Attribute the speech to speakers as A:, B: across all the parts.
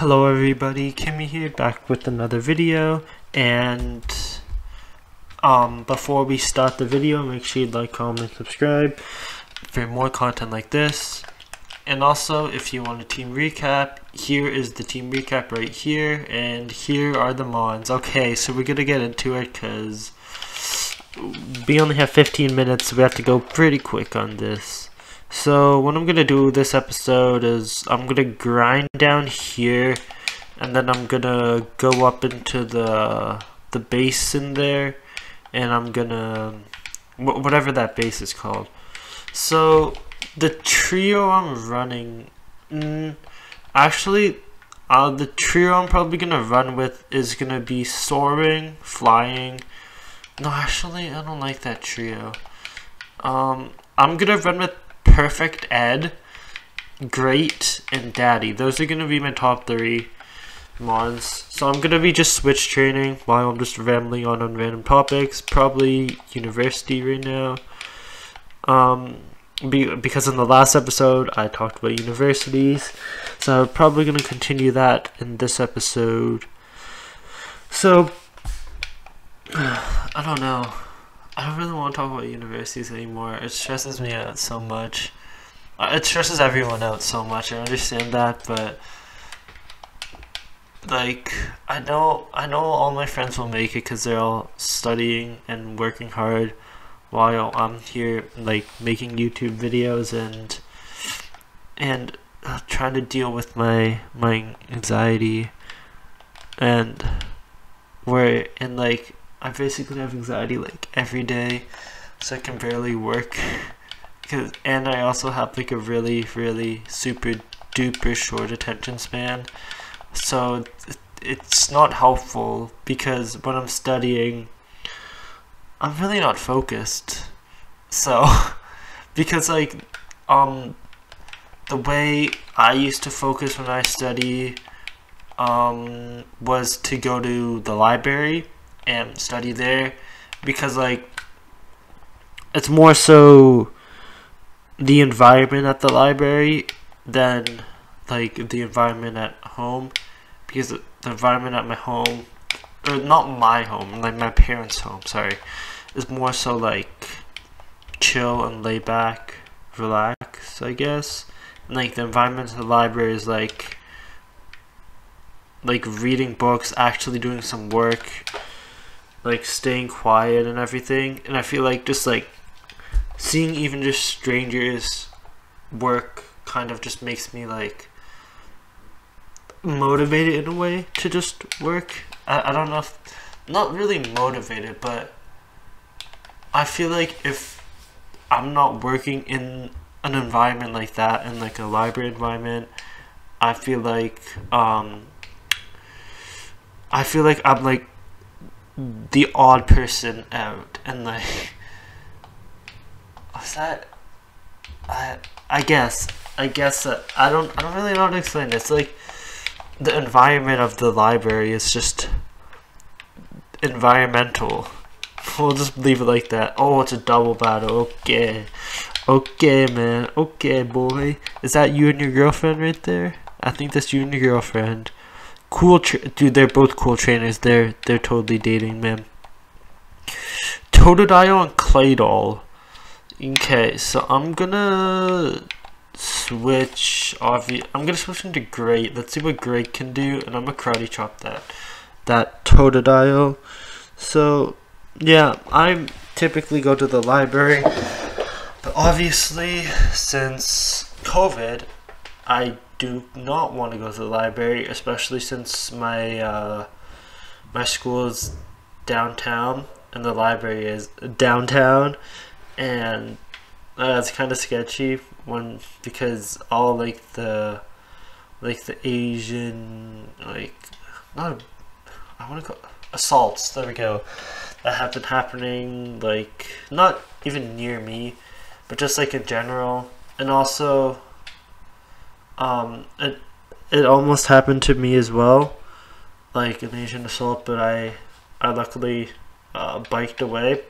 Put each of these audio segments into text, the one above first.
A: Hello everybody, Kimmy here, back with another video, and before we start the video, make sure you like, comment, subscribe for more content like this. And also, if you want a team recap, here is the team recap right here, and here are the mods. Okay, so we're gonna get into it because we only have 15 minutes, so we have to go pretty quick on this. So what I'm gonna do this episode is I'm gonna grind down here, and then I'm gonna go up into the base in there, and I'm gonna whatever that base is called. So the trio I'm running, actually, the trio I'm probably gonna run with is gonna be soaring, flying. No, actually, I don't like that trio. I'm gonna run with Perfect Ed, Great, and Daddy. Those are going to be my top 3 mods. So I'm going to be just switch training while I'm just rambling on random topics. Probably university right now. Because in the last episode I talked about universities. So I'm probably going to continue that in this episode. So, I don't know. I don't really want to talk about universities anymore. It stresses me out so much. It stresses everyone out so much. I understand that, but like I know all my friends will make it because they're all studying and working hard, while I'm here like making YouTube videos and trying to deal with my anxiety and I basically have anxiety like every day, so I can barely work. And I also have like a really super duper short attention span, so it's not helpful because when I'm studying, I'm really not focused. So because like the way I used to focus when I study was to go to the library and study there, because like it's more so the environment at the library than like the environment at home, because the environment at my home, or not my home, like my parents' home, sorry, is more so like chill and lay back, relax, I guess. And like the environment at the library is like reading books, actually doing some work, like staying quiet and everything. And I feel like just like seeing even just strangers work kind of just makes me like motivated in a way to just work. I don't know if, not really motivated, but I feel like if I'm not working in an environment like that, in like a library environment, I feel like I'm like the odd person out, and like what's that? I guess I don't really know how to explain this. Like the environment of the library is just environmental. We'll just leave it like that. Oh, it's a double battle. Okay man, okay boy. Is that you and your girlfriend right there? I think that's you and your girlfriend. Cool, dude. They're both cool trainers. They're totally dating, man. Totodile and Claydol. Okay, so I'm gonna switch. I'm gonna switch into Great. Let's see what Great can do, and I'm gonna karate chop that Totodile. So yeah, I typically go to the library, but obviously since COVID, I do not want to go to the library, especially since my my school is downtown and the library is downtown, and it's kind of sketchy because all like the Asian, like, not, I want to go assaults, there we go, that have been happening, like not even near me, but just like in general. And also it almost happened to me as well, like an Asian assault, but I luckily biked away,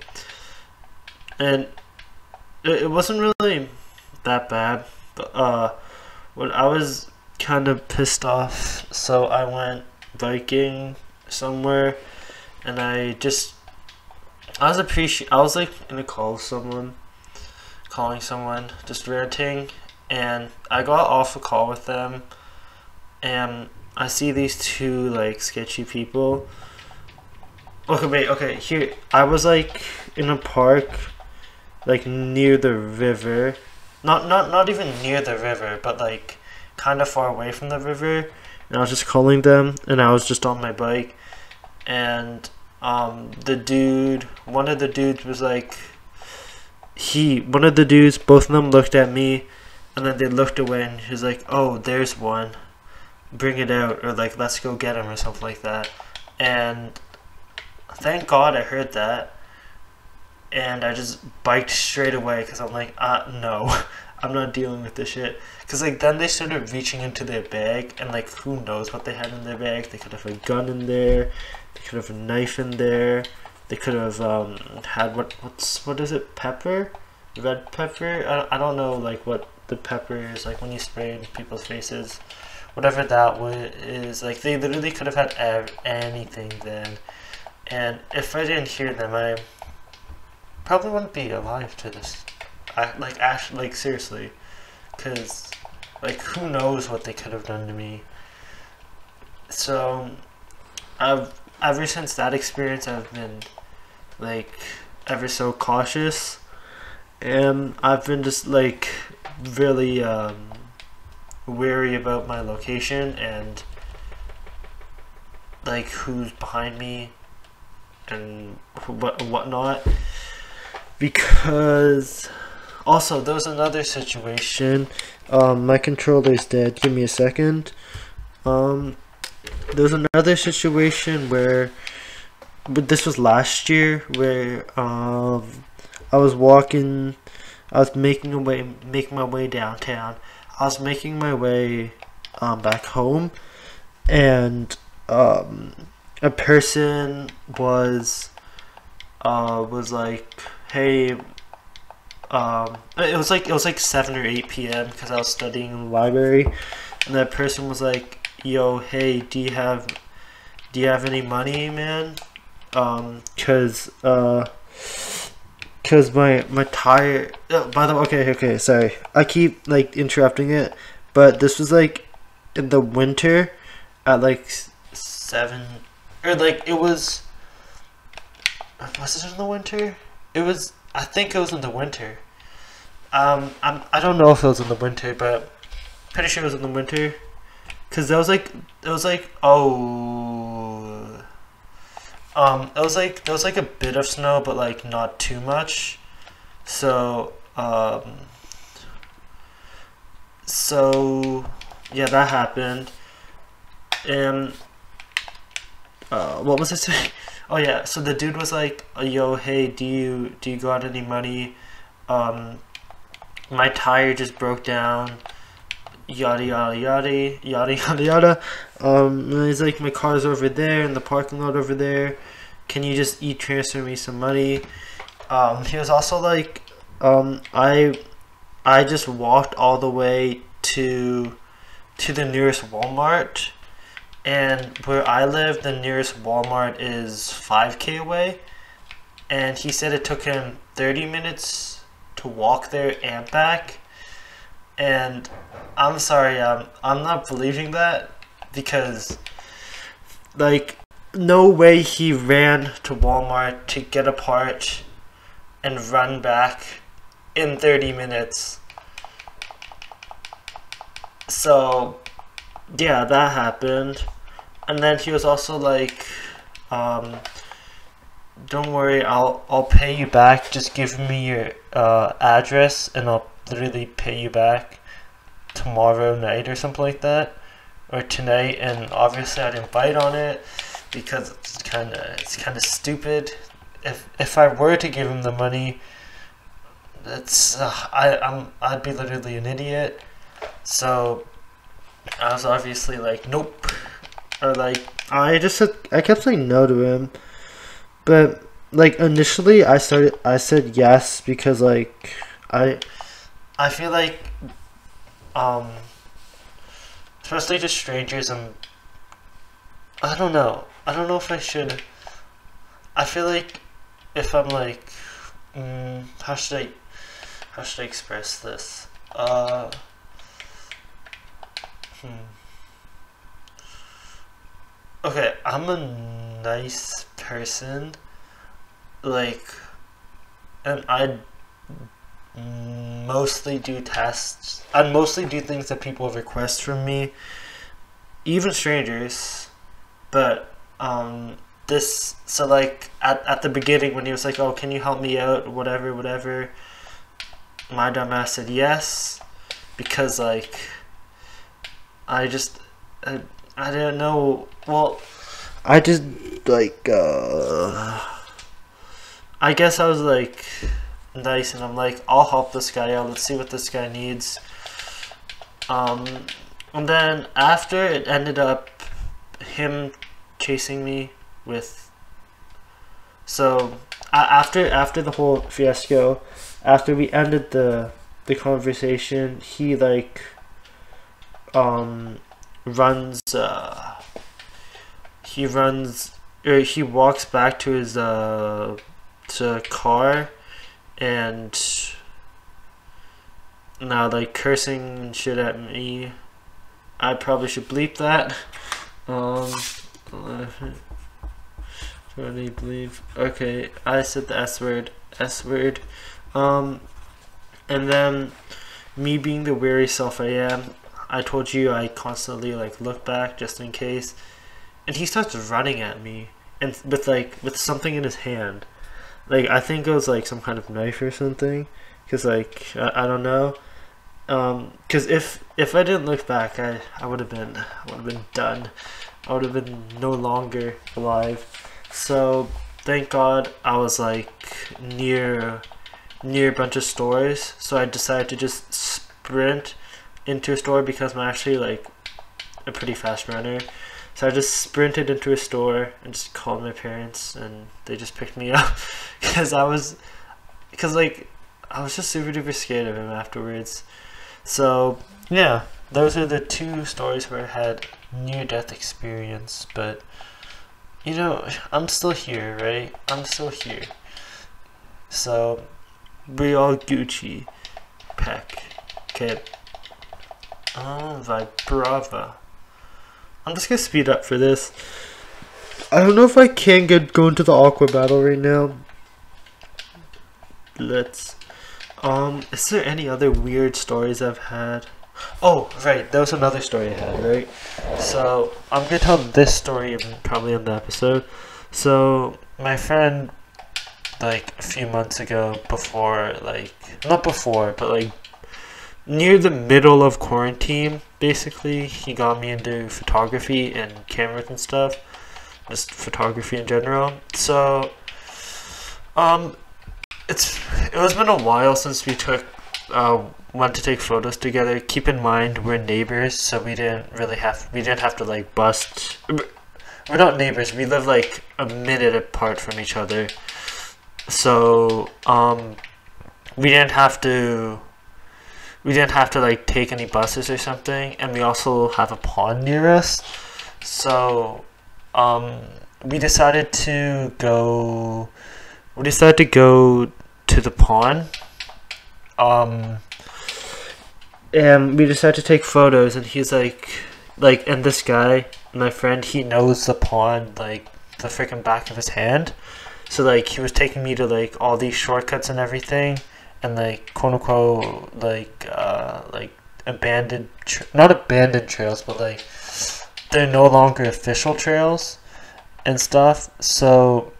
A: and it wasn't really that bad. But when I was kind of pissed off, so I went biking somewhere, and I was like in a call with someone, calling someone, just ranting, and I got off a call with them, and I see these two like sketchy people. Okay, wait, okay, here, I was like in a park, like near the river, not even near the river, but like kind of far away from the river, and I was just calling them, and I was just on my bike, and one of the dudes was like, both of them looked at me, and then they looked away, and he's like, oh, there's one, bring it out, or like, let's go get him, or something like that. And thank God I heard that, and I just biked straight away, because I'm like, no, I'm not dealing with this shit. Because like then they started reaching into their bag, and like who knows what they had in their bag. They could have a gun in there, they could have a knife in there, they could have had what is it, pepper, red pepper, I don't know like what the pepper is, like when you spray in people's faces, whatever that is. Like they literally could have had anything then, and if I didn't hear them, I probably wouldn't be alive to this. Like seriously, because like who knows what they could have done to me. So ever since that experience, I've been like ever so cautious, and I've been just like really wary about my location and like who's behind me and whatnot. Because also there was another situation. My controller's dead. Give me a second. There was another situation where, but this was last year, where I was making my way downtown. I was making my way back home, and a person was like, hey, it was like 7 or 8 p.m. because I was studying in the library, and that person was like, yo, hey, do you have any money, man? Cause my tire, by the way, okay, sorry, I keep like interrupting it, but this was like in the winter at like 7, or like was it in the winter? I think it was in the winter. I don't know if it was in the winter, but pretty sure it was in the winter, cause there was like there was like a bit of snow, but like not too much. So yeah, that happened. And what was I saying? Oh yeah, so the dude was like, yo, hey, do you got any money? My tire just broke down, yada yada yada yada yada yada. And he's like, my car's over there in the parking lot over there, can you just transfer me some money? He was also like, I just walked all the way to the nearest Walmart, and where I live, the nearest Walmart is 5K away, and he said it took him 30 minutes to walk there and back. And I'm sorry, I'm not believing that, because like no way he ran to Walmart to get a part and run back in 30 minutes. So yeah, that happened. And then he was also like, don't worry, I'll pay you back, just give me your address and I'll literally pay you back tomorrow night or something like that, or tonight. And obviously I didn't bite on it, because it's kind of stupid. If I were to give him the money, I'd be literally an idiot. So I was obviously like, nope, or like I kept saying no to him. But like initially I said yes, because like I feel like especially to strangers. I don't know. I don't know if I should. I feel like if I'm like, how should I express this? Okay, I'm a nice person, like, and I mostly do tasks. I mostly do things that people request from me, even strangers. But so like at the beginning when he was like, "Oh, can you help me out?" Whatever. My dumbass said yes, because like I didn't know. Well, I just like I guess I was like nice, and I'm like, I'll help this guy out. Let's see what this guy needs. And then after, it ended up him chasing me with. So after the whole fiasco, after we ended the conversation, he like runs he walks back to his car, and now like cursing shit at me. I probably should bleep that. Okay, I said the S word. And then me being the weary self I am, I told you I constantly like look back just in case, and he starts running at me, and with something in his hand, like I think it was like some kind of knife or something, because like I don't know, because if I didn't look back, I would have been done. I would have been no longer alive. So thank God I was like near a bunch of stores, so I decided to just sprint into a store, because I'm actually like a pretty fast runner. So I just sprinted into a store and just called my parents, and they just picked me up because I was just super duper scared of him afterwards. So yeah, those are the two stories where I had near-death experience. But you know, I'm still here, right? I'm still here. So we all Gucci pack. Okay. Alright, brava. I'm just gonna speed up for this. I don't know if I can go into the aqua battle right now. Let's. Is there any other weird stories I've had? Oh, right, there was another story I had, right? So, I'm gonna tell this story probably in the episode. So, my friend, like, a few months ago, not before, but like, near the middle of quarantine, basically, he got me into photography and cameras and stuff. Just photography in general. So, it was been a while since we went to take photos together. Keep in mind, we're neighbors, so we didn't have to like bust. We're not neighbors. We live like a minute apart from each other. So we didn't have to like take any buses or something, and we also have a pond near us. So we decided to go to the pond. And we decided to take photos, and he's like, and this guy, my friend, he knows the pond like the freaking back of his hand. So like he was taking me to like all these shortcuts and everything, and like quote unquote like not abandoned trails, but like they're no longer official trails and stuff. So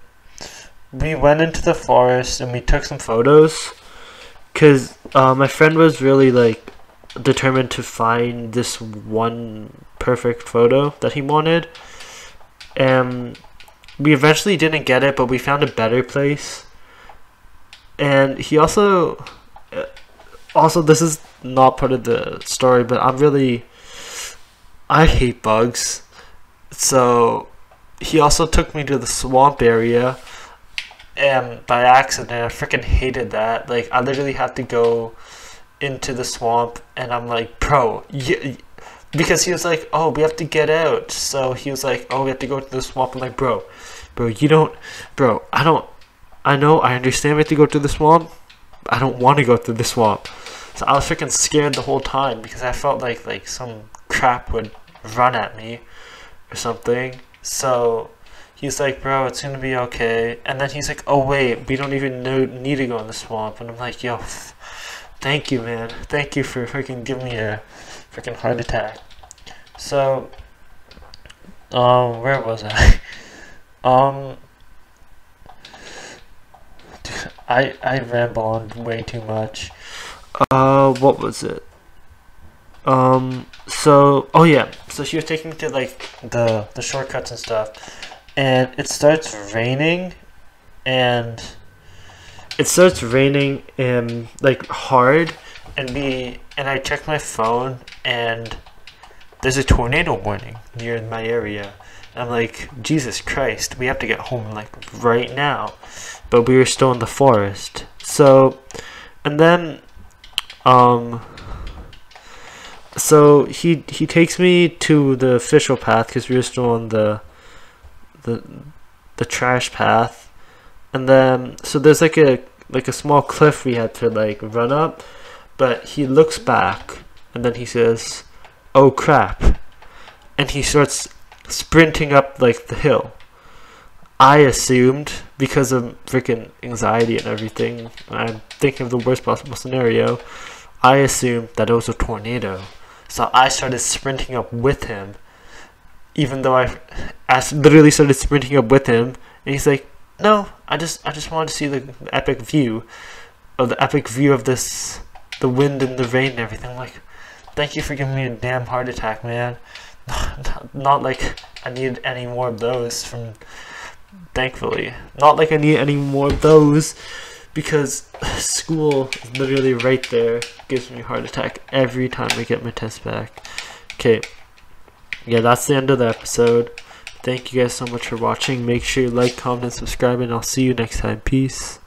A: we went into the forest and we took some photos, because my friend was really like determined to find this one perfect photo that he wanted, and we eventually didn't get it, but we found a better place. And he also this is not part of the story, but I hate bugs, so he also took me to the swamp area, and by accident I freaking hated that. Like I literally had to go into the swamp, and I'm like, bro, because he was like, oh, we have to get out. So he was like, oh, we have to go to the swamp. I'm like, bro, you don't, bro, I know, I understand we have to go to the swamp. I don't want to go through the swamp. So I was freaking scared the whole time because I felt like some crap would run at me or something. So he's like, bro, it's gonna be okay. And then he's like, oh wait, we don't even need to go in the swamp. And I'm like, yo, thank you, man. Thank you for freaking giving me a freaking heart attack. So, where was I? Dude, I ramble on way too much. What was it? So, oh yeah, so she was taking me to like the shortcuts and stuff, and it starts raining, and like hard, and I checked my phone, and there's a tornado warning near my area. And I'm like, Jesus Christ, we have to get home like right now, but we were still in the forest. So, and then so he takes me to the official path because we were still on the trash path, and then so there's like a small cliff we had to like run up, but he looks back and then he says, oh crap, and he starts sprinting up like the hill. I assumed, because of freaking anxiety and everything, I'm thinking of the worst possible scenario, I assumed that it was a tornado. So I started sprinting up with him, even though I literally started sprinting up with him, and he's like, no, I just wanted to see the epic view of this, the wind and the rain and everything. I'm like, thank you for giving me a damn heart attack, man. Not like I need any more of those from, thankfully. Not like I need any more of those, because school is literally right there. Gives me a heart attack every time I get my test back. Okay, yeah, that's the end of the episode. Thank you guys so much for watching. Make sure you like, comment, and subscribe, and I'll see you next time. Peace.